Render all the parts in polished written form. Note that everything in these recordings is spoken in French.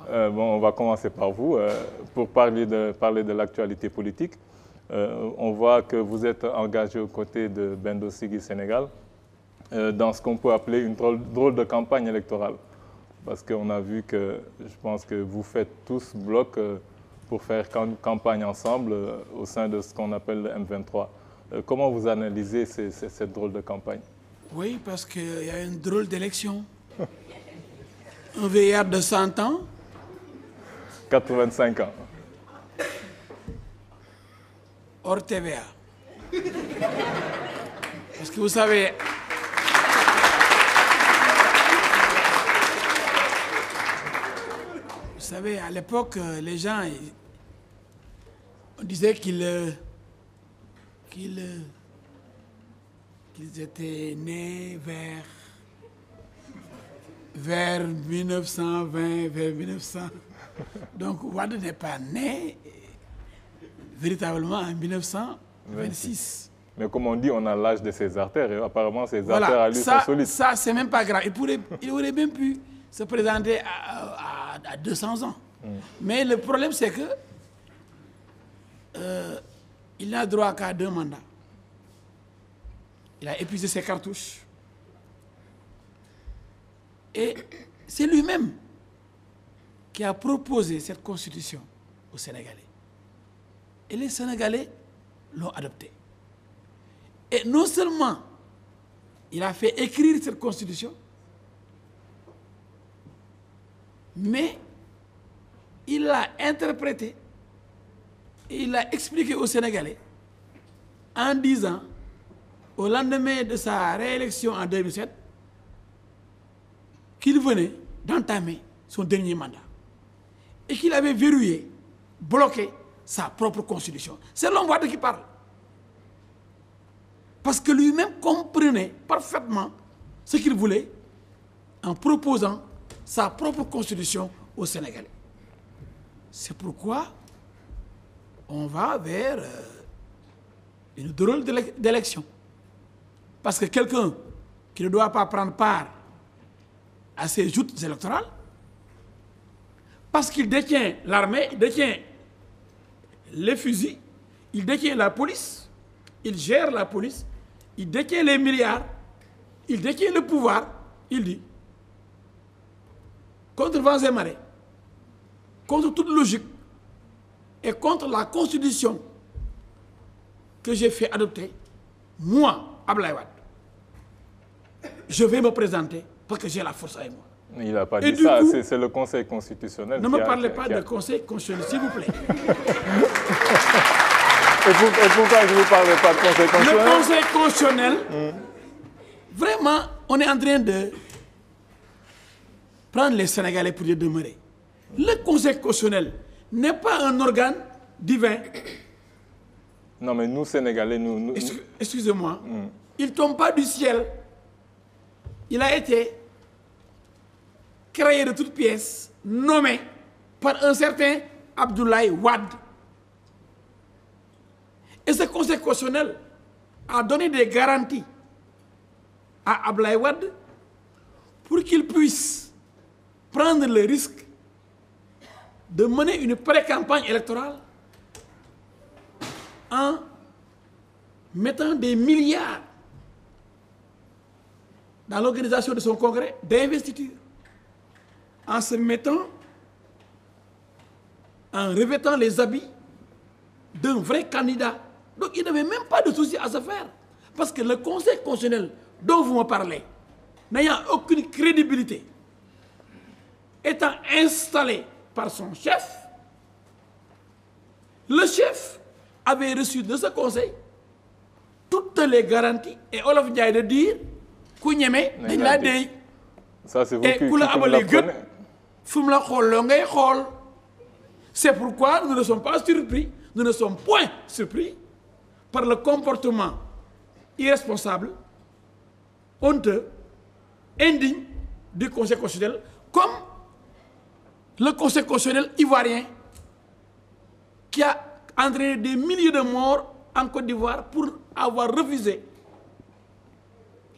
Bon, on va commencer par vous. Pour parler de l'actualité politique, on voit que vous êtes engagé aux côtés de Bendo Siggi Sénégal dans ce qu'on peut appeler une drôle de campagne électorale. Parce qu'on a vu que, je pense que vous faites tous bloc pour faire campagne ensemble au sein de ce qu'on appelle le M23. Comment vous analysez cette drôle de campagne? Oui, parce qu'il y a une drôle d'élection. Un vieillard de 100 ans. 85 ans. Hors TVA. Parce que vous savez... Vous savez, à l'époque, les gens, on disait qu'ils étaient nés vers 1920, vers 1900. Donc, Wade n'est pas né véritablement en 1926. Mais comme on dit, on a l'âge de ses artères. Et apparemment, ses artères à lui sont solides. Ça, c'est même pas grave. Il aurait bien pu se présenter à 200 ans. Mais le problème, c'est que il n'a droit qu'à 2 mandats. Il a épuisé ses cartouches. Et c'est lui-même qui a proposé cette constitution aux Sénégalais. Et les Sénégalais l'ont adoptée. Et non seulement il a fait écrire cette constitution, mais il l'a interprétée et il l'a expliqué aux Sénégalais en disant, au lendemain de sa réélection en 2007, qu'il venait d'entamer son dernier mandat et qu'il avait verrouillé, bloqué sa propre constitution. C'est l'homme Wade qui parle. Parce que lui-même comprenait parfaitement ce qu'il voulait en proposant sa propre constitution aux Sénégalais. C'est pourquoi on va vers une drôle d'élection. Parce que quelqu'un qui ne doit pas prendre part à ces joutes électorales, parce qu'il détient l'armée, il détient les fusils, il détient la police, il gère la police, il détient les milliards, il détient le pouvoir, il dit, contre vents et marées, contre toute logique et contre la constitution que j'ai fait adopter, moi, Abdoulaye Wade, je vais me présenter parce que j'ai la force avec moi. Il n'a pas dit ça, c'est le Conseil constitutionnel. Ne me parlez pas de Conseil constitutionnel, s'il vous plaît. Et pourquoi je ne vous parle pas de Conseil constitutionnel? Le Conseil constitutionnel, vraiment, on est en train de prendre les Sénégalais pour les demeurer. Le Conseil constitutionnel n'est pas un organe divin. Non, mais nous, Sénégalais, nous... Excusez-moi, il ne tombe pas du ciel. Il a été créé de toutes pièces, nommé par un certain Abdoulaye Wade. Et ce Conseil constitutionnel a donné des garanties à Abdoulaye Wade pour qu'il puisse prendre le risque de mener une pré-campagne électorale en mettant des milliards dans l'organisation de son congrès d'investiture, en se mettant, en revêtant les habits d'un vrai candidat. Donc il n'avait même pas de souci à se faire. Parce que le Conseil constitutionnel dont vous me parlez, n'ayant aucune crédibilité, étant installé par son chef, le chef avait reçu de ce conseil toutes les garanties et Olof Ndiaye de dire ça c'est vous qui l'apprenez. C'est pourquoi nous ne sommes pas surpris, nous ne sommes point surpris par le comportement irresponsable, honteux, indigne du Conseil constitutionnel, comme le Conseil constitutionnel ivoirien qui a entraîné des milliers de morts en Côte d'Ivoire pour avoir refusé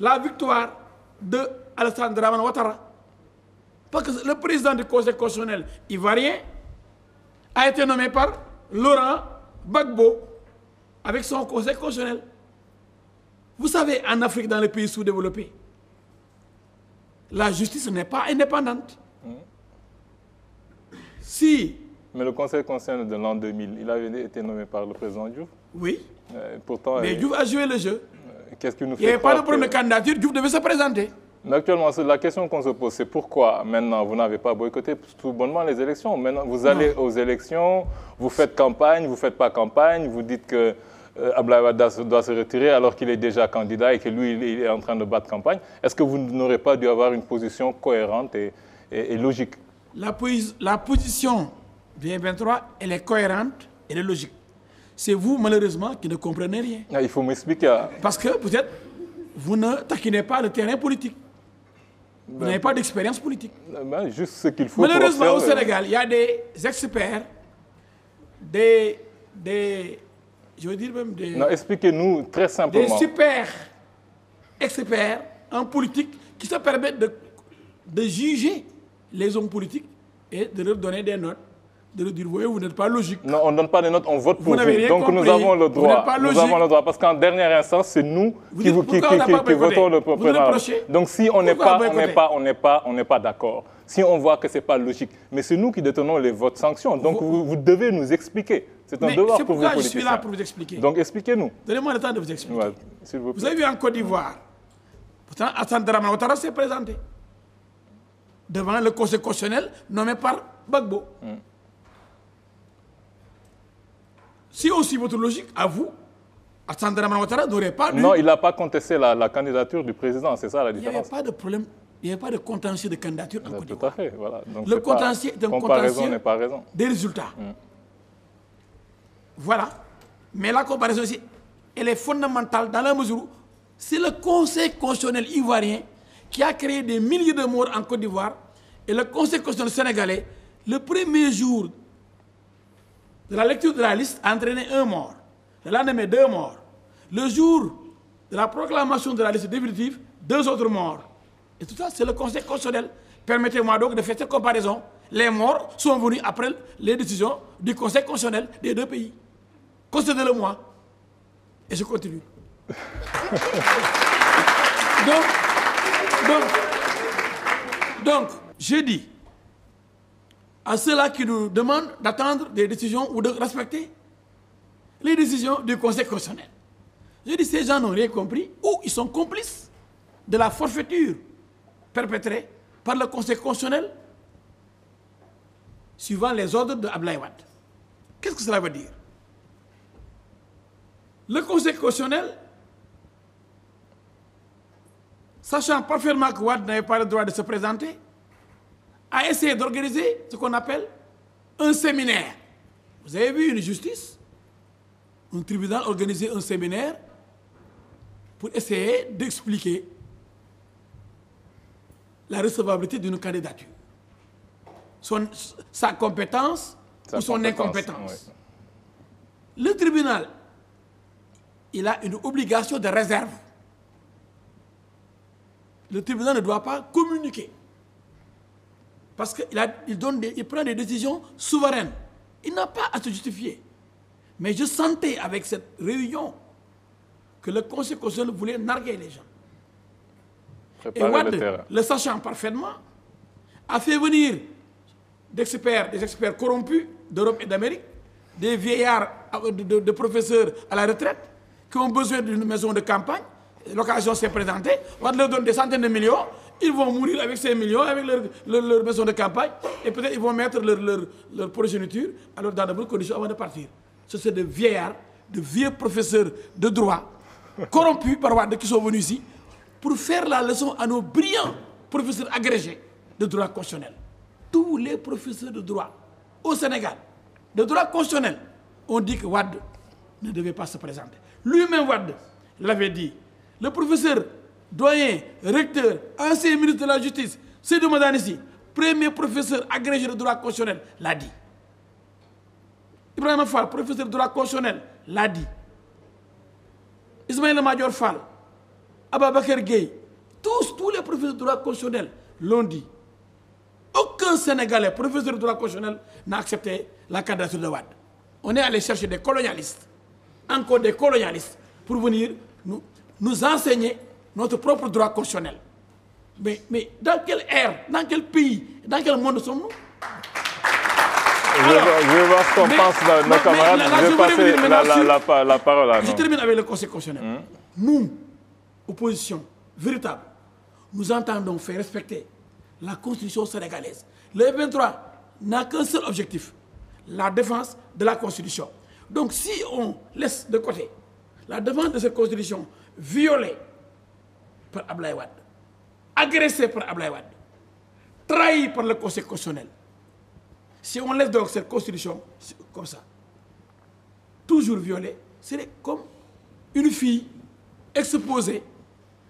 la victoire de Alassane Dramane Ouattara Parce que le président du Conseil constitutionnel ivoirien a été nommé par Laurent Gbagbo avec son Conseil constitutionnel. Vous savez, en Afrique, dans les pays sous-développés, la justice n'est pas indépendante. Si... Mais le Conseil constitutionnel de l'an 2000, il avait été nommé par le président Diouf. Oui. Pourtant, mais Diouf a joué le jeu. Qu'est-ce qui nous fait Il n'y avait pas de problème de candidature, Diouf devait se présenter. Mais actuellement, la question qu'on se pose, c'est pourquoi maintenant vous n'avez pas boycotté tout bonnement les élections. Maintenant, vous allez aux élections, vous faites campagne, vous ne faites pas campagne, vous dites que Abdoulaye Wade doit se retirer alors qu'il est déjà candidat et que lui, il est en train de battre campagne. Est-ce que vous n'aurez pas dû avoir une position cohérente et logique? La position du M23, elle est cohérente, elle est logique. C'est vous, malheureusement, qui ne comprenez rien. Il faut m'expliquer. Parce que, peut-être, vous ne taquinez pas le terrain politique. Vous n'avez pas d'expérience politique. Juste ce qu'il faut. Malheureusement, au Sénégal, il y a des experts, je veux dire même des... Non, expliquez-nous très simplement. Des super experts en politique qui se permettent de juger les hommes politiques et de leur donner des notes, de leur dire, voyez, vous n'êtes pas logique. Non, on ne donne pas de notes, on vote pour vous. Donc compris. nous avons le droit. Nous avons le droit parce qu'en dernière instance, c'est nous qui votons le président. Donc si on n'est pas d'accord. Si on voit que ce n'est pas logique. Mais c'est nous qui détenons les votes sanctions. Donc vous devez nous expliquer. C'est un devoir pour vous, politiciens. Je suis là pour vous expliquer. Donc expliquez-nous. Donnez-moi le temps de vous expliquer. Ouais, s'il vous plaît. Vous avez vu en Côte d'Ivoire, pourtant Alassane Dramane Ouattara s'est présenté devant le Conseil constitutionnel nommé par Gbagbo. Si aussi votre logique, à vous, Alassane Dramane Ouattara n'aurait pas dû... Non, il n'a pas contesté la candidature du président, c'est ça la différence. Il n'y avait pas de problème, il n'y avait pas de contentieux de candidature en Côte d'Ivoire. Tout à fait, voilà. Donc le contentieux est un contentieux des résultats. Voilà. Mais la comparaison ici, elle est fondamentale dans la mesure où c'est le Conseil constitutionnel ivoirien qui a créé des milliers de morts en Côte d'Ivoire et le Conseil constitutionnel sénégalais, le premier jour de la lecture de la liste, a entraîné un mort. Le lendemain, 2 morts. Le jour de la proclamation de la liste définitive, 2 autres morts. Et tout ça, c'est le Conseil constitutionnel. Permettez-moi donc de faire cette comparaison. Les morts sont venus après les décisions du Conseil constitutionnel des 2 pays. Considérez-le-moi. Et je continue. Donc, je dis à ceux-là qui nous demandent d'attendre des décisions ou de respecter les décisions du Conseil constitutionnel. Je dis ces gens n'ont rien compris ou ils sont complices de la forfaiture perpétrée par le Conseil constitutionnel suivant les ordres de Abdoulaye Wade. Qu'est-ce que cela veut dire? Le Conseil constitutionnel, sachant parfaitement que Wade n'avait pas le droit de se présenter, a essayé d'organiser ce qu'on appelle un séminaire. Vous avez vu une justice, un tribunal organiser un séminaire pour essayer d'expliquer la recevabilité d'une candidature, sa compétence ou son incompétence. Oui. Le tribunal, il a une obligation de réserve. Le tribunal ne doit pas communiquer. Parce qu'il prend des décisions souveraines. Il n'a pas à se justifier. Mais je sentais avec cette réunion que le Conseil constitutionnel voulait narguer les gens. Et Wade, le sachant parfaitement, a fait venir des experts corrompus d'Europe et d'Amérique, des vieillards de professeurs à la retraite qui ont besoin d'une maison de campagne. L'occasion s'est présentée. Wade leur donne des centaines de millions. Ils vont mourir avec ces millions, avec leur maison de campagne. Et peut-être ils vont mettre leur progéniture alors dans de bonnes conditions avant de partir. Ce sont des vieillards, de vieux professeurs de droit, corrompus par Wade qui sont venus ici pour faire la leçon à nos brillants professeurs agrégés de droit constitutionnel. Tous les professeurs de droit au Sénégal, de droit constitutionnel, ont dit que Wade ne devait pas se présenter. Lui-même, Wade, l'avait dit. Le professeur, doyen, recteur, ancien ministre de la Justice, Seydou Madanissi, premier professeur agrégé de droit constitutionnel, l'a dit. Ibrahima Fall, professeur de droit constitutionnel, l'a dit. Ismaïla Madior Fall, Ababakar Gueye, tous les professeurs de droit constitutionnel l'ont dit. aucun Sénégalais, professeur de droit constitutionnel, n'a accepté la candidature de Wade. On est allé chercher des colonialistes, encore des colonialistes, pour venir nous enseigner notre propre droit constitutionnel. Mais dans quelle ère, dans quel pays, dans quel monde sommes-nous? Je vais voir ce qu'on pense de nos camarades. Je vais passer la parole à nous. Je termine avec le Conseil constitutionnel. Nous, opposition véritable, nous entendons faire respecter la Constitution sénégalaise. Le 23 n'a qu'un seul objectif, la défense de la Constitution. Donc si on laisse de côté la défense de cette Constitution violée par Abdoulaye Wade, agressée par Abdoulaye Wade, trahie par le Conseil constitutionnel, si on laisse donc cette Constitution comme ça, toujours violée, c'est comme une fille exposée,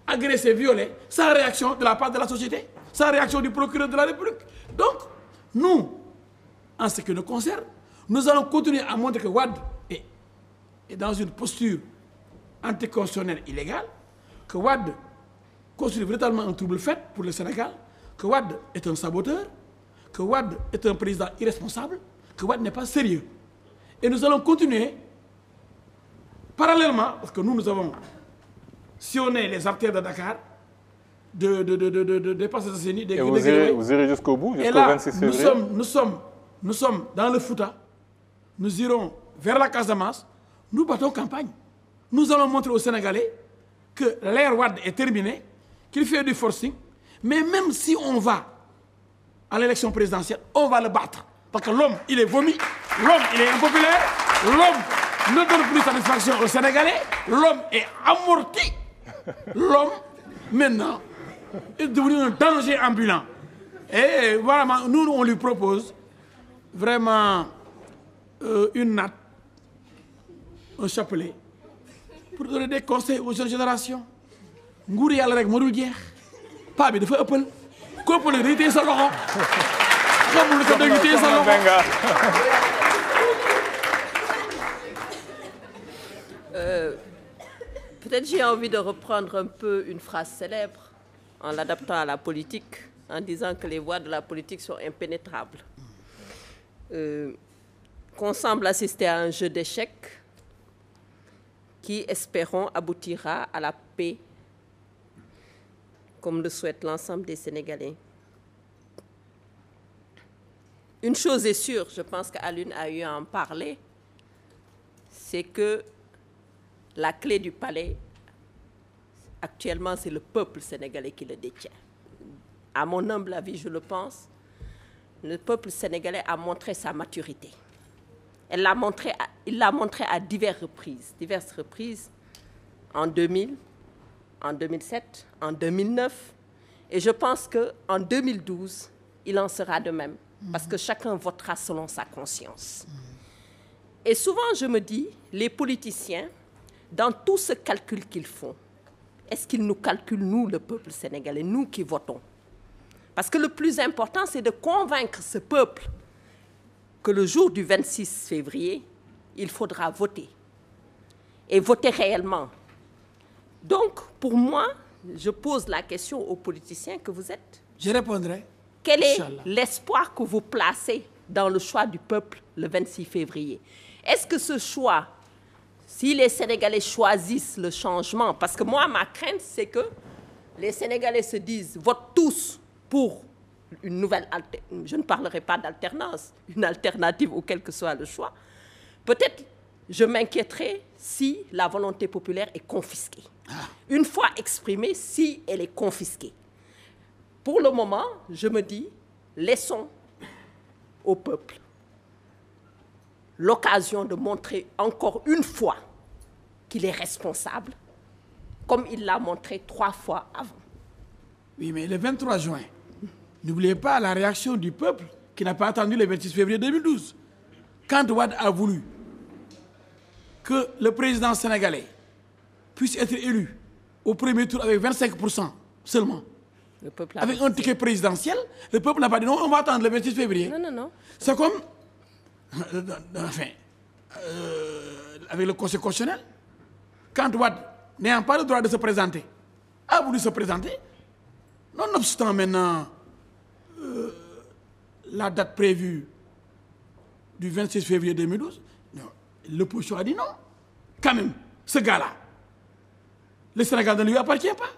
agressée, violée, sans réaction de la part de la société, sans réaction du procureur de la République. Donc, nous, en ce qui nous concerne, nous allons continuer à montrer que Wade est dans une posture anticonstitutionnelle illégale, que Wade constitue véritablement un trouble fait pour le Sénégal, que Wade est un saboteur, que Wade est un président irresponsable, que Wade n'est pas sérieux. Et nous allons continuer, parallèlement, parce que nous avons sillonné les artères de Dakar, de passer des et vous irez jusqu'au bout, jusqu'au 26 février. Nous sommes dans le Fouta, nous irons vers la Casamance, nous battons campagne. Nous allons montrer aux Sénégalais que l'ère Wade est terminée, qu'il fait du forcing, mais même si on va à l'élection présidentielle, on va le battre. Parce que l'homme, il est vomi, l'homme, il est impopulaire, l'homme ne donne plus satisfaction aux Sénégalais, l'homme est amorti, l'homme, maintenant, est devenu un danger ambulant. Et vraiment, nous, on lui propose vraiment une natte, un chapelet, pour donner des conseils aux jeunes générations. Nguur yàlla rek moo dul jeex paa bi dafa ëppal ko ëppal day téye sa loxo xamul lu ko day téye sa loxo. Peut-être j'ai envie de reprendre un peu une phrase célèbre en l'adaptant à la politique, en disant que les voies de la politique sont impénétrables. Qu'on semble assister à un jeu d'échecs qui, espérons, aboutira à la paix, comme le souhaite l'ensemble des Sénégalais. Une chose est sûre, je pense qu'Alun a eu à en parler, c'est que la clé du palais, actuellement, c'est le peuple sénégalais qui le détient. À mon humble avis, je le pense, le peuple sénégalais a montré sa maturité. Il l'a montré à diverses reprises, en 2000, en 2007, en 2009. Et je pense qu'en 2012, il en sera de même, parce que chacun votera selon sa conscience. Et souvent, je me dis, les politiciens, dans tout ce calcul qu'ils font, est-ce qu'ils nous calculent, nous, le peuple sénégalais, nous qui votons? Parce que le plus important, c'est de convaincre ce peuple que le jour du 26 février, il faudra voter. Et voter réellement. Donc, pour moi, je pose la question aux politiciens que vous êtes. Je répondrai. Quel est l'espoir que vous placez dans le choix du peuple le 26 février? Est-ce que ce choix, si les Sénégalais choisissent le changement, parce que moi, ma crainte, c'est que les Sénégalais se disent, votent tous pour une nouvelle, je ne parlerai pas d'alternance, une alternative ou quel que soit le choix, peut-être je m'inquiéterai si la volonté populaire est confisquée. Une fois exprimée, si elle est confisquée. Pour le moment, je me dis, laissons au peuple l'occasion de montrer encore une fois qu'il est responsable, comme il l'a montré 3 fois avant. Oui, mais le 23 juin, n'oubliez pas la réaction du peuple qui n'a pas attendu le 26 février 2012. Quand Wade a voulu que le président sénégalais puisse être élu au premier tour avec 25% seulement, avec un ticket présidentiel, le peuple n'a pas dit non, on va attendre le 26 février. Non, non, non. C'est comme, enfin, avec le Conseil constitutionnel, quand Wade, n'ayant pas le droit de se présenter, a voulu se présenter, nonobstant maintenant la date prévue du 26 février 2012, l'opposition a dit non. Quand même, ce gars-là, le Sénégal ne lui appartient pas.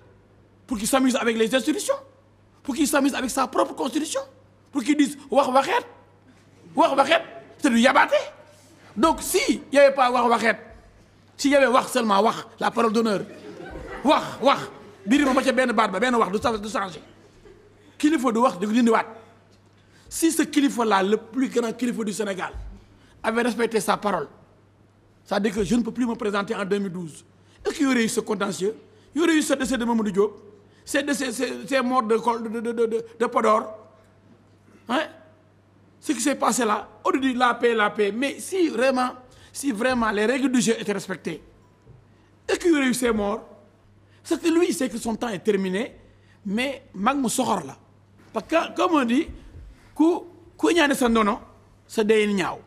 Pour qu'il s'amuse avec les institutions, pour qu'il s'amuse avec sa propre constitution, pour qu'il dise « Wah Wahet », c'est du yabaté. Donc s'il n'y avait pas « Wah Wahet », s'il y avait « Wah » seulement, « Wah », la parole d'honneur, « Wah », « Wah », birima ma ca benn baat ba benn wax du changer. Kilifa du wax di dindiwaat. Si ce kilifa-là, le plus grand kilifa du Sénégal, avait respecté sa parole, ça veut dire que je ne peux plus me présenter en 2012. Est-ce qu'il y aurait eu ce contentieux? Il y aurait eu ce décès de Mamadou Diop, ces morts de Podor. Hein? Ce qui s'est passé là, on dit la paix. Mais si vraiment les règles du jeu étaient respectées, est-ce qu'il y aurait eu ces morts? C'est que lui, il sait que son temps est terminé, mais Magmou Sohor là. Parce que, comme on dit, ku ñaane sa ndono sa day ñaaw.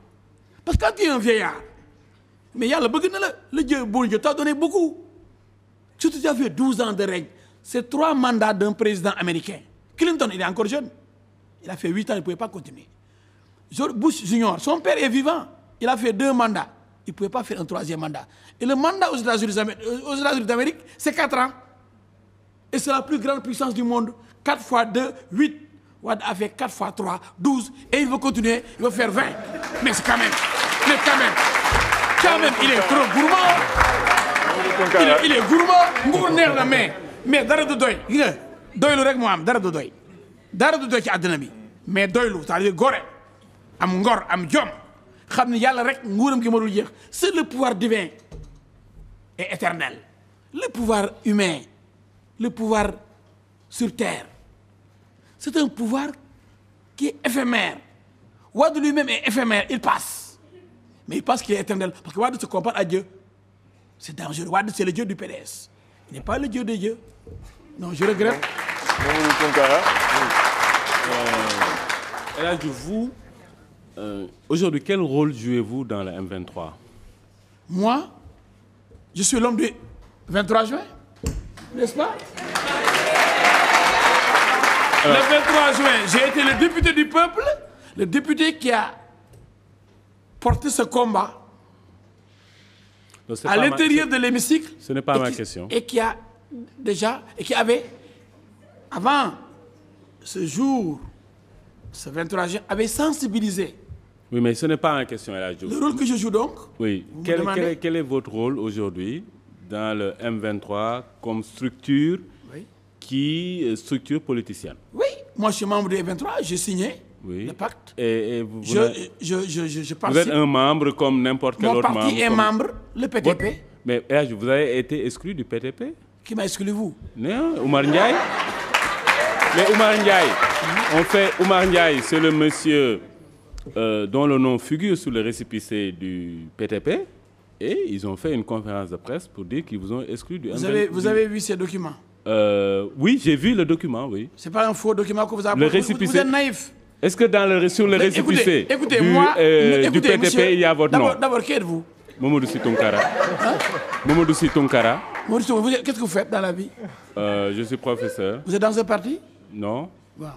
Parce que quand tu es un vieillard, mais il y a le Dieu, bon Dieu t'a donné beaucoup. Surtout tu as fait 12 ans de règne. C'est 3 mandats d'un président américain. Clinton, il est encore jeune. Il a fait 8 ans, il ne pouvait pas continuer. Bush Junior, son père est vivant. Il a fait 2 mandats. Il ne pouvait pas faire un 3e mandat. Et le mandat aux États-Unis d'Amérique, c'est 4 ans. Et c'est la plus grande puissance du monde. 4 fois 2, 8. Wade a fait 4 fois 3, 12. Et il veut continuer, il veut faire 20. Mais c'est quand même, il est trop gourmand. Il est gourmand. Ngour neex na mais dara du doy. Gis nga doylu rek moo am dara du doy. Dara du doy ci àddina bi. Mais doylu, c'est-à-dire gore, am ngor, am jom. Xam ne yàlla rek nguuram gi ma dul jeex. C'est le pouvoir divin et éternel. Le pouvoir humain, le pouvoir sur terre. C'est un pouvoir qui est éphémère. Wade lui-même est éphémère, il passe. Mais il pense qu'il est éternel. Parce que Wade se compare à Dieu. C'est dangereux. Wade, c'est le Dieu du PDS. Il n'est pas le Dieu de Dieu. Non, je regrette. Et là, vous, aujourd'hui, quel rôle jouez-vous dans le M23? Moi, je suis l'homme du 23 juin, n'est-ce pas? Le 23 juin, j'ai été le député du peuple, le député qui a porté ce combat à l'intérieur de l'hémicycle. Ce n'est pas ma question. Et qui avait, avant ce jour, ce 23 juin, avait sensibilisé. Oui, mais ce n'est pas ma question, El Hadj Diouf. Le rôle que je joue donc. Oui. Quel est votre rôle aujourd'hui dans le M23 comme structure? Oui. Structure politicienne? Oui, moi je suis membre du M23, j'ai signé le pacte. Et vous, je vous êtes un membre comme n'importe quel autre membre. Mon parti est membre, le PTP. Mais vous avez été exclu du PTP? Qui m'a exclu, vous? Non, Oumar Ndiaye. Mais Oumar Ndiaye, Oumar Ndiaye, c'est le monsieur dont le nom figure sur le récépissé du PTP. Et ils ont fait une conférence de presse pour dire qu'ils vous ont exclu du M23. Vous avez vu ces documents? Oui, j'ai vu le document, oui. C'est pas un faux document que vous avez apporté. Vous êtes naïf. Est-ce que sur le récépissé du PTP, monsieur, il y a votre nom? D'abord, qui êtes-vous? Mamadou Sy Tounkara. Mamadou Sy Tounkara. Qu'est-ce que vous faites dans la vie? Je suis professeur. Vous êtes dans un parti? Non.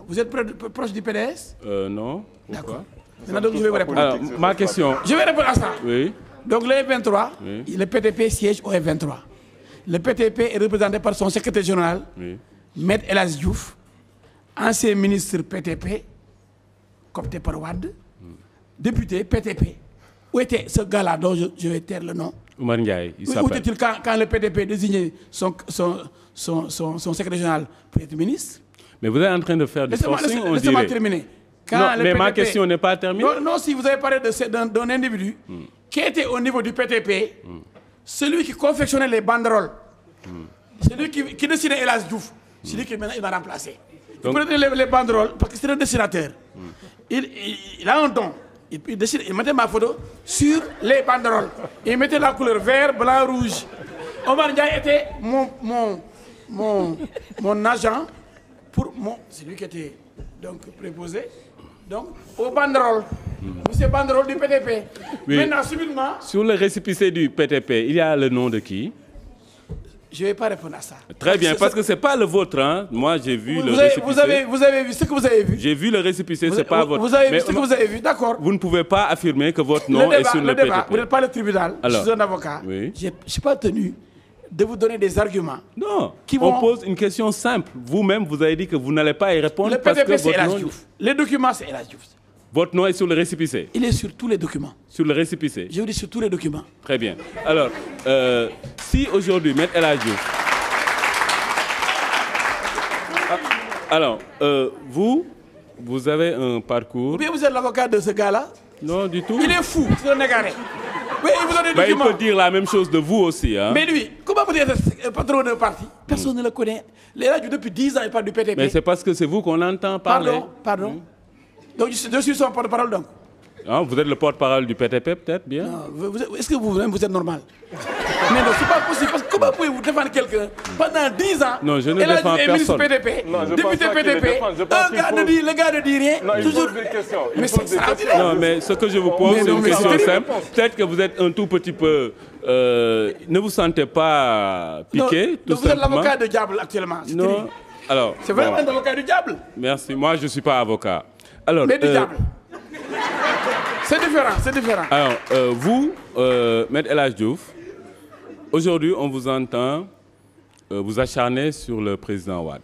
Vous êtes proche du PDS? Non. Pourquoi? Maintenant, donc, je vais vous répondre. Alors, ma question. Je vais répondre à ça. Oui. Donc, le F23, oui. Le PTP siège au F23. Le PTP est représenté par son secrétaire général, oui. Maître El Hadj Diouf, ancien ministre PTP, coopté par Wade, député PTP. Où était ce gars-là dont je vais taire le nom? Oumar Ndiaye, il s'appelle. Où était-il quand le PTP désignait son secrétaire général pour être ministre? Mais vous êtes en train de faire du forcing, on dirait. Laissez-moi terminer. Non, mais ma question n'est pas terminée. Non, si vous avez parlé d'un individu qui était au niveau du PTP, celui qui confectionnait les banderoles, celui qui dessinait El Hadj Diouf, celui qui maintenant il m'a remplacé. Donc, il prenait les banderoles parce que c'était un dessinateur. Il a un don. Il mettait ma photo sur les banderoles. Il mettait la couleur vert, blanc, rouge. Oumar Ndiaye était mon agent c'est lui qui était donc préposé. Donc, aux banderoles. C'est banderoles du PTP. Oui. Maintenant, subitement... Sur le récépissé du PTP, il y a le nom de qui? Je ne vais pas répondre à ça. Très bien, parce que ce n'est pas le vôtre. Hein. Moi, j'ai vu le récépissé. Vous avez vu ce que vous avez vu. J'ai vu le récépissé, ce n'est pas votre. Vous avez vu ce que vous avez vu, d'accord. Vous ne pouvez pas affirmer que votre nom est sur le PTP. Vous n'êtes pas le tribunal, alors, je suis un avocat. Oui. Je ne suis pas tenu de vous donner des arguments. Non, on pose une question simple. Vous-même, vous avez dit que vous n'allez pas y répondre le parce PTP, que votre nom... Les documents, c'est El Hadj Diouf. Votre nom est sur le récépissé? Il est sur tous les documents. Sur le récépissé? Je vous dis sur tous les documents. Très bien. Alors, si aujourd'hui, Maître El Hadj Diouf... Alors, vous avez un parcours... Mais vous êtes l'avocat de ce gars-là? Non, du tout. Il est fou, c'est un égaré. Oui, il vous donne des documents. Il peut dire la même chose de vous aussi. Hein? Mais lui, comment vous êtes patron d'un parti? Personne ne le connaît. Les El Hadj Diouf, depuis 10 ans, il parle du PTP. Mais c'est parce que c'est vous qu'on entend parler. Pardon. Donc je suis son porte-parole donc. Ah, vous êtes le porte-parole du PTP peut-être bien. Est-ce que vous-même vous êtes normal? Mais non, c'est pas possible. Parce que comment pouvez-vous défendre quelqu'un pendant 10 ans? Non, je ne défends personne. PTP, député PTP, le gars ne dit rien. Non, il pose des questions. Mais c'est extraordinaire. Non, mais ce que je vous pose, c'est une question simple. Peut-être que vous êtes un tout petit peu... ne vous sentez pas piqué, tout simplement. Vous êtes l'avocat du diable actuellement. Non. Alors, c'est vraiment un avocat du diable. Merci. Moi, je ne suis pas avocat. Alors, mais du diable. C'est différent, c'est différent. Alors, vous, Maître El Hadj Diouf, aujourd'hui, on vous entend vous acharner sur le président Wade.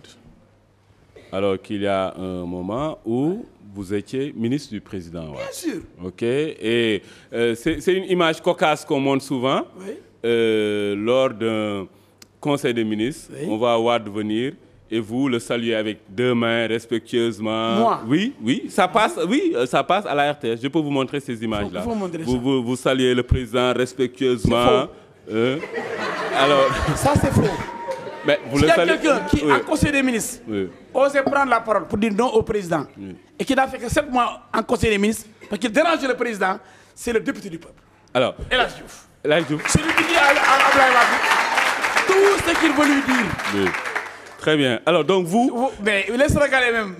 Alors qu'il y a un moment où vous étiez ministre du président Wade. Bien sûr. OK. Et c'est une image cocasse qu'on montre souvent. Oui. Lors d'un conseil des ministres. Oui. On voit Wade venir. Et vous le saluez avec 2 mains, respectueusement. Moi? Oui, ça passe à la RTS. Je peux vous montrer ces images-là. Vous saluez le président respectueusement. Alors... Ça, c'est faux. Mais vous S'il y a quelqu'un qui, en conseil des ministres, osait prendre la parole pour dire non au président, et qui n'a fait que 7 mois en conseil des ministres, parce qu'il dérange le président, c'est le député du peuple. Alors, El Hadj Diouf. El Hadj Diouf. Celui qui dit à Abdoulaye Wade tout ce qu'il veut lui dire. Oui. Très bien. Alors, donc vous... Mais les Sénégalais même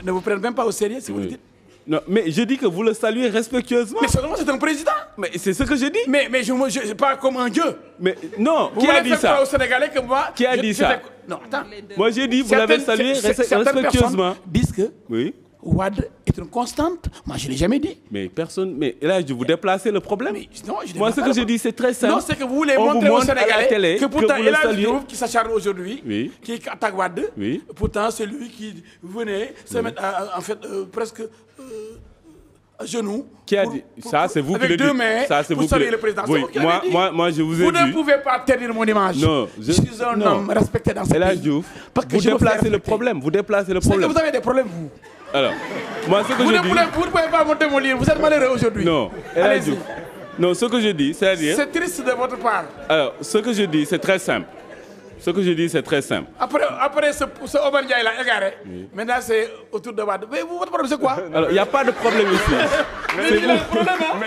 ne vous prennent même pas au sérieux si vous le dites. Non, mais je dis que vous le saluez respectueusement. Mais seulement c'est un président. Mais c'est ce que je dis. Mais je pas comme un dieu. Mais non, vous qui a dit ça? Aux Sénégalais que moi... Qui a dit ça? Non, attends. Moi j'ai dit, vous l'avez salué respectueusement. Disent que... Oui. Wade est une constante. Moi, je ne l'ai jamais dit. Mais personne... Mais là, je vous déplacer le problème. Mais, non, moi, ce que je dis, c'est très simple. Non, c'est que vous voulez montrer aux Sénégalais que pourtant, El Hadj Diouf qui s'acharne aujourd'hui, qui attaque Wade, pourtant, c'est lui qui venait se mettre, en fait, presque à genoux. Qui a dit ça? C'est vous qui le dites. Avec 2 mains, ça, c'est vous saluez le président. Oui, moi, je vous ai dit. Vous ne pouvez pas ternir mon image. Non, je suis un homme respecté dans ce pays. El Hadj Diouf, vous déplacez le problème. Vous déplacez le problème. C'est que vous avez des problèmes, vous. Alors, moi, ce que je dis... Vous ne pouvez pas monter mon livre, vous êtes malheureux aujourd'hui. Non, allez-y. Non, ce que je dis, c'est-à-dire... C'est triste de votre part. Alors, ce que je dis, c'est très simple. Ce que je dis, c'est très simple. Après ce Omar Ndiaye là, égaré, maintenant c'est autour de Wade. Mais vous, votre problème, c'est quoi? Alors, il n'y a pas de problème ici. Mais il a un problème, hein?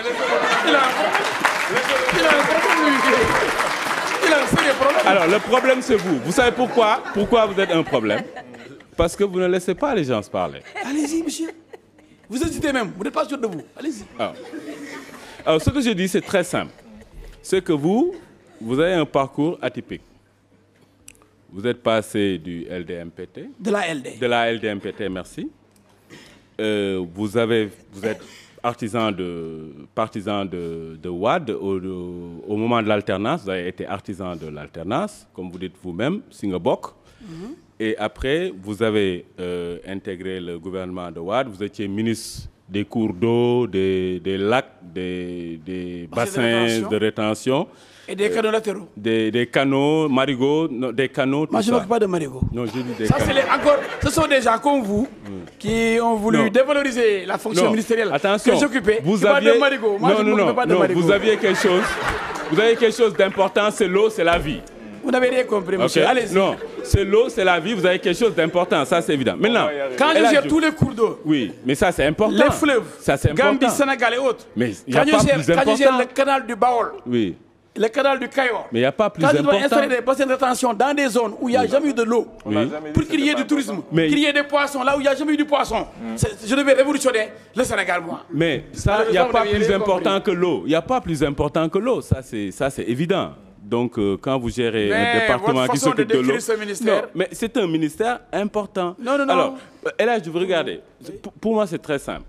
Il a un sérieux problème. Alors, le problème, c'est vous. Vous savez pourquoi? Pourquoi vous êtes un problème? Parce que vous ne laissez pas les gens se parler. Allez-y, monsieur. Vous hésitez même. Vous n'êtes pas sûr de vous. Allez-y. Alors, ce que je dis, c'est très simple. C'est que vous avez un parcours atypique. Vous êtes passé du LDMPT. De la LD. De la LDMPT, merci. Vous êtes partisan de Wade. Au moment de l'alternance, vous avez été artisan de l'alternance, comme vous dites vous-même, Singabok. Et après, vous avez intégré le gouvernement de Wade. Vous étiez ministre des cours d'eau, des lacs, des bassins de rétention. Et des canaux latéraux. Des canaux, marigots, des canaux, tout ça. Moi, je ne m'occupe pas de marigots. Non, je dis des ça, canaux. Ce sont des gens comme vous qui ont voulu dévaloriser la fonction ministérielle que j'occupais. Vous aviez... pas de marigots. Moi, je ne m'occupe pas de marigots. Vous aviez quelque chose. Vous avez quelque chose d'important, c'est l'eau, c'est la vie. Vous n'avez rien compris, monsieur. Okay. Allez-y. Non, c'est l'eau, c'est la vie. Vous avez quelque chose d'important, ça c'est évident. Maintenant, quand je gère tous les cours d'eau, oui, mais ça c'est important. Les fleuves, ça c'est important. Gambie, Sénégal et autres. Mais il n'y a pas plus important. Quand je gère le canal du Baol, oui, le canal du Cayor, mais il n'y a pas plus important. Quand je dois installer des bassins de rétention dans des zones où il n'y a jamais eu de l'eau, pour qu'il y ait du tourisme, qu'il y ait des poissons là où il n'y a jamais eu du poisson, je devais révolutionner le Sénégal, moi. Mais ça, il n'y a pas plus important que l'eau. Il n'y a pas plus important que l'eau. Ça c'est évident. Donc, quand vous gérez un département qui s'occupe de l'eau... Non, mais c'est un ministère important. Non, non, non. Alors, là, je veux regarder. Pour moi, c'est très simple.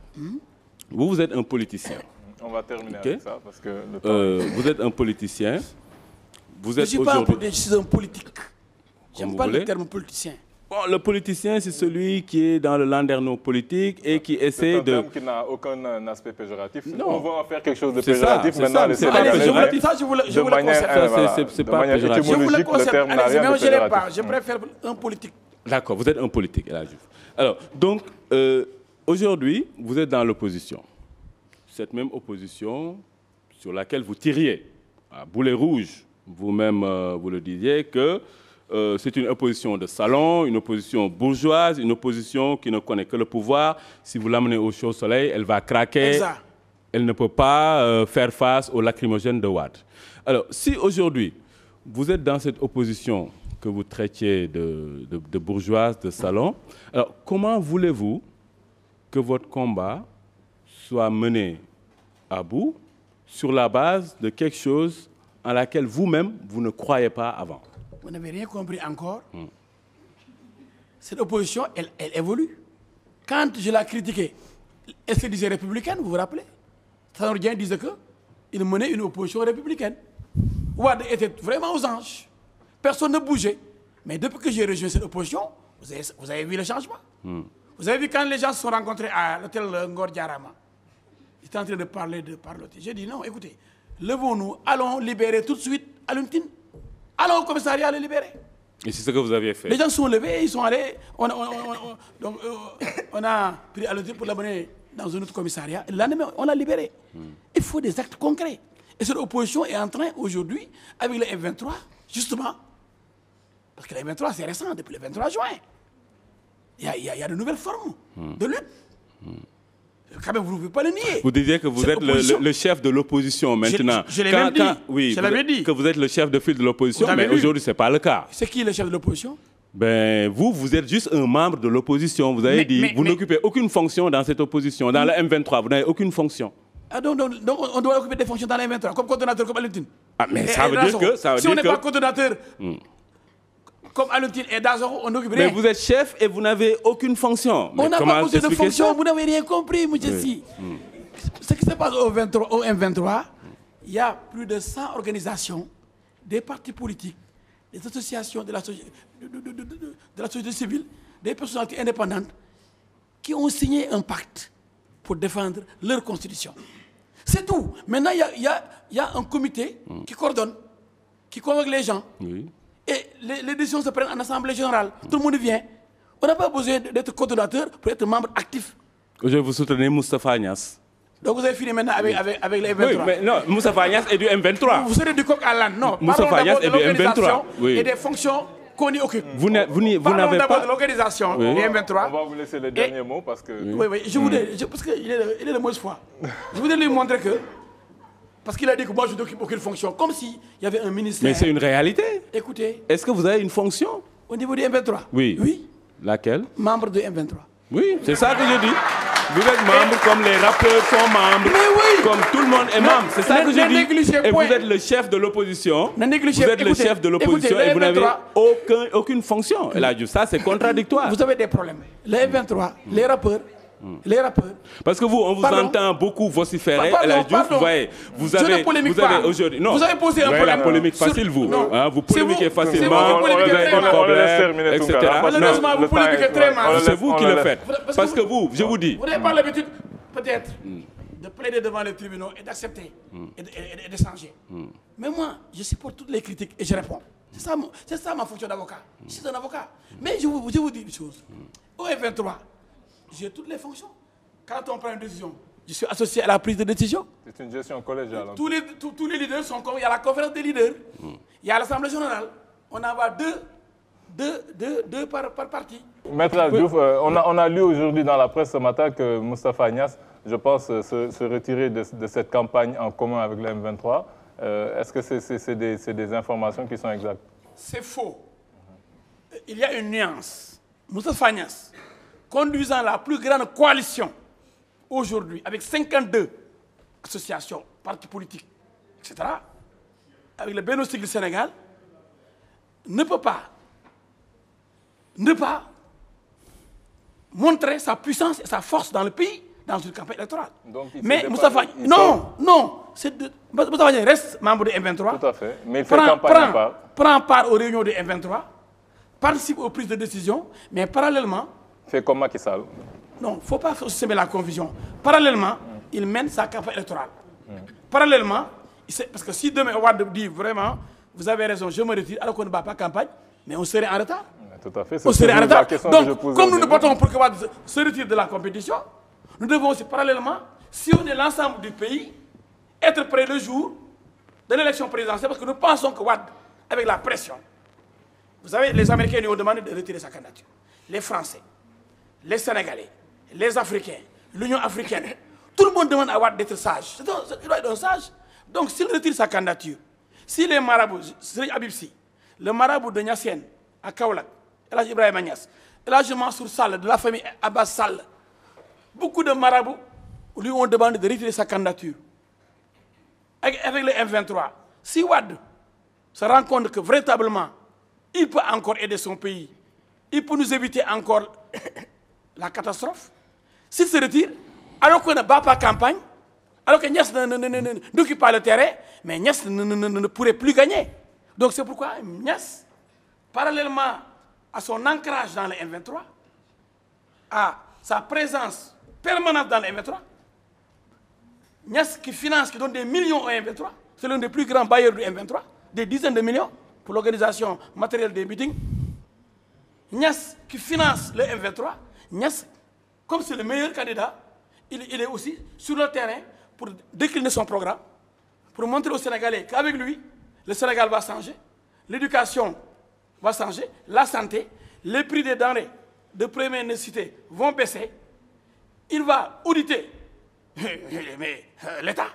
Vous êtes un politicien. On va terminer avec ça parce que le temps... Vous êtes un politicien. Vous êtes je suis un politique. J'aime pas le terme politicien. Bon, le politicien, c'est celui qui est dans le landerneau politique et qui essaie de... C'est un terme qui n'a aucun aspect péjoratif. Non. On va en faire quelque chose de C'est péjoratif. ça, Maintenant, c'est ça. Je vous le conseille. C'est pas péjoratif. Je vous le conseille. Allez, mais je ne l'ai pas. péjoratif. Je préfère un politique. D'accord, vous êtes un politique, El Hadj Diouf. Alors, donc, aujourd'hui, vous êtes dans l'opposition. Cette même opposition sur laquelle vous tiriez à boulet rouge. Vous-même, vous le disiez, que c'est une opposition de salon, une opposition bourgeoise, une opposition qui ne connaît que le pouvoir. Si vous l'amenez au chaud soleil, elle va craquer. Exact. Elle ne peut pas faire face aux lacrymogènes de Wade. Alors, si aujourd'hui, vous êtes dans cette opposition que vous traitiez de bourgeoise, de salon, alors comment voulez-vous que votre combat soit mené à bout sur la base de quelque chose en laquelle vous-même, vous ne croyez pas avant? Vous n'avez rien compris encore. Cette opposition, elle évolue. Quand je l'ai critiquée, elle se disait républicaine, vous vous rappelez? Tanor Dieng disait qu'il menait une opposition républicaine. Wade était vraiment aux anges. Personne ne bougeait. Mais depuis que j'ai rejoint cette opposition, vous avez vu le changement. Vous avez vu quand les gens se sont rencontrés à l'hôtel Ngor Diarama. Ils étaient en train de parler de parloter. J'ai dit non, écoutez, levons-nous, allons libérer tout de suite Alioune Tine. Allons au commissariat le libérer. Et c'est ce que vous aviez fait? Les gens sont levés, ils sont allés. On a pris Alioune Tine pour l'amener dans un autre commissariat. Et le lendemain, on l'a libéré. Il faut des actes concrets. Et cette opposition est en train aujourd'hui, avec le M23, justement, parce que le M23 c'est récent, depuis le 23 juin. Il y a de nouvelles formes de lutte. Quand même, vous ne pouvez pas le nier. Vous disiez que vous êtes le chef de l'opposition maintenant. Je l'ai même dit. Oui, je l'avais dit. Que vous êtes le chef de file de l'opposition, mais aujourd'hui, ce n'est pas le cas. C'est qui le chef de l'opposition? Ben, vous êtes juste un membre de l'opposition. Vous avez dit, vous n'occupez aucune fonction dans cette opposition. Dans le M23, vous n'avez aucune fonction. Ah, donc, on doit occuper des fonctions dans le M23, comme coordonnateur, comme Alioune Tine. Ah, mais ça veut dire que... Si on n'est pas coordonnateur, comme Alioune Tine et Dazoro, on n'occupe rien. Mais vous êtes chef et vous n'avez aucune fonction. On n'a pas posé de fonction, vous n'avez rien compris, monsieur Si. Ce qui se passe au M23, il y a plus de 100 organisations, des partis politiques, des associations de la société civile, des personnalités indépendantes qui ont signé un pacte pour défendre leur constitution. C'est tout. Maintenant, il y a un comité qui coordonne, qui convoque les gens. Oui. Et les décisions se prennent en assemblée générale. Tout le monde vient. On n'a pas besoin d'être coordonnateur pour être membre actif. Aujourd'hui, vous soutenez Moustapha Niasse. Donc vous avez fini maintenant avec les M23. Oui, mais non, Moustapha Niasse est du M23. Vous serez du coq à l'âne. Non, Moustapha Niasse est du M23. Et des fonctions qu'on y occupe. Vous n'avez Parlons d'abord pas... de l'organisation du M23. On va vous laisser le dernier mot parce que... Oui, parce qu'il est de mauvaise foi. Je voudrais lui montrer que... Parce qu'il a dit que moi je n'occupe aucune fonction. Comme s'il y avait un ministère... Mais c'est une réalité. Écoutez... Est-ce que vous avez une fonction? Au niveau du M23? Oui. Oui. Laquelle? Membre du M23. Oui, c'est ça que je dis. Vous êtes membre comme les rappeurs sont membres. Mais oui. Comme tout le monde est membre. C'est ça que je dis. Et vous point. êtes le chef de l'opposition. Vous négligez- êtes le écoutez, chef de l'opposition écoutez, et vous n'avez M23 aucune fonction. Et là, ça, c'est contradictoire. Vous avez des problèmes. Les M23, les rappeurs, Parce que vous, on vous entend beaucoup vociférer. Pardon, Et là, vous pardon. voyez, vous Je ne avez polémique pas. aujourd'hui... Non, Vous avez posé un avez problème la polémique sur- facile, vous. Non. Hein, vous C'est polémiquez vous- facilement. c'est vous qui polémiquez très mal. On le laisse problèmes, terminer etc. Tounkara. Malheureusement, vous polémiquez très mal. C'est vous qui le faites. Parce que vous, je vous dis... Vous n'avez pas l'habitude, peut-être, de plaider devant les tribunaux et d'accepter et de changer. Mais moi, je supporte toutes les critiques et je réponds. C'est ça ma fonction d'avocat. Je suis un avocat. Mais je vous dis une chose. Au F23, j'ai toutes les fonctions. Quand on prend une décision, je suis associé à la prise de décision. C'est une gestion collégiale. Tous les leaders sont comme... Il y a la conférence des leaders. Il y a l'Assemblée générale. On envoie deux par parti. Maître El Hadj Diouf, on a lu aujourd'hui dans la presse ce matin que Moustapha Niasse, je pense, se retirer de cette campagne en commun avec le M23. Est-ce que c'est des informations qui sont exactes? C'est faux. Il y a une nuance. Moustapha Niasse, conduisant la plus grande coalition aujourd'hui, avec 52 associations, partis politiques, etc., avec le Benno Siggil Sénégal, ne peut pas ne pas montrer sa puissance et sa force dans le pays, dans une campagne électorale. Donc, mais Moustapha, non, Moustapha Niasse reste membre de M23. Tout à fait, mais il fait campagne à part. Prend part aux réunions de M23, participe aux prises de décision, mais parallèlement... Fait comme Macky Sall. Non, il ne faut pas semer la confusion. Parallèlement, il mène sa campagne électorale. Parallèlement, parce que si demain Wade dit vraiment, vous avez raison, je me retire, alors qu'on ne bat pas campagne, mais on serait en retard. Tout à fait. On serait en retard. Donc, comme nous nous battons pour que Wade se retire de la compétition, nous devons aussi parallèlement sillonner l'ensemble du pays, être prêt le jour de l'élection présidentielle, parce que nous pensons que Wade, avec la pression, vous savez, les Américains lui ont demandé de retirer sa candidature. Les Français, les Sénégalais, les Africains, l'Union africaine, tout le monde demande à Wade d'être sage. Il doit être un sage. Donc, s'il retire sa candidature, si les marabouts, Serigne Habib Sy, le marabout de Niassène à Kaolack, El Hadj Ibrahima Niass, El Hadj Mansour Sall, de la famille Abbas Sall, beaucoup de marabouts lui ont demandé de retirer sa candidature. Avec le M23, si Wade se rend compte que véritablement, il peut encore aider son pays, il peut nous éviter encore la catastrophe, s'il se retire, alors qu'on ne bat pas campagne, alors que Niass n'occupe pas le terrain, mais Niass ne pourrait plus gagner. Donc c'est pourquoi Niass, parallèlement à son ancrage dans le M23, à sa présence permanente dans le M23, Niass qui finance, qui donne des millions au M23, c'est l'un des plus grands bailleurs du M23, des dizaines de millions pour l'organisation matérielle des meetings. Niass qui finance le M23, Niass, comme c'est le meilleur candidat, il est aussi sur le terrain pour décliner son programme, pour montrer aux Sénégalais qu'avec lui, le Sénégal va changer, l'éducation va changer, la santé, les prix des denrées de première nécessité vont baisser. Il va auditer l'État.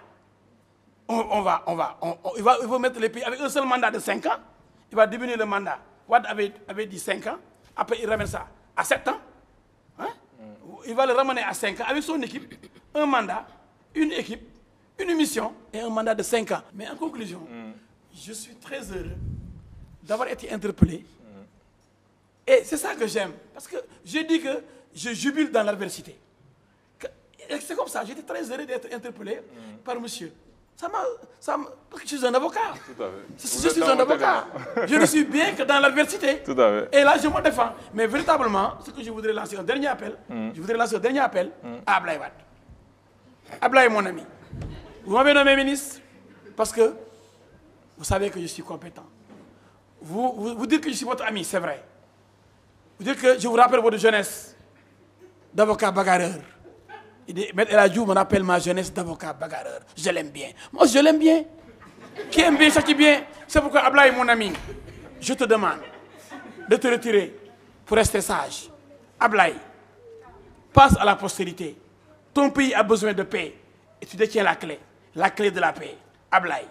Il va mettre les pays avec un seul mandat de 5 ans. Il va diminuer le mandat. Wade avait dit 5 ans. Après, il ramène ça à 7 ans. Hein? Il va le ramener à 5 ans avec son équipe. Un mandat, une équipe, une mission et un mandat de 5 ans. Mais en conclusion, je suis très heureux d'avoir été interpellé. Et c'est ça que j'aime. Parce que je dis que je jubile dans l'adversité. C'est comme ça, j'étais très heureux d'être interpellé par monsieur. Parce que je suis un avocat. Tout à fait. Je suis un avocat. Je ne suis bien que dans l'adversité. Tout à fait. Et là, je me défends. Mais véritablement, ce que je voudrais lancer un dernier appel, à Ablaye Wade. Ablaye, mon ami, vous m'avez nommé ministre parce que vous savez que je suis compétent. Vous dites que je suis votre ami, c'est vrai. Vous dites que je vous rappelle votre jeunesse d'avocat bagarreur. Mais El Hadj Diouf me rappelle ma jeunesse d'avocat bagarreur. Je l'aime bien. Moi, je l'aime bien. Qui aime bien, châtie bien. C'est pourquoi, Ablaye, mon ami, je te demande de te retirer pour rester sage. Ablaye, passe à la postérité. Ton pays a besoin de paix. Et tu détiens la clé de la paix. Ablaye,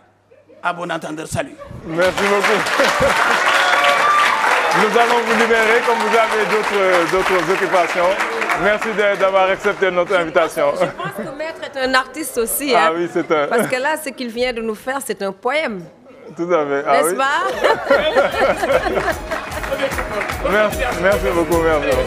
à bon entendeur, salut. Merci beaucoup. Nous allons vous libérer comme vous avez d'autres occupations. Merci d'avoir accepté notre invitation. Je pense que Maître est un artiste aussi. Ah hein, oui, c'est un... Parce que là, ce qu'il vient de nous faire, c'est un poème. Tout à fait. Ah, N'est-ce oui. pas Merci beaucoup. Merci.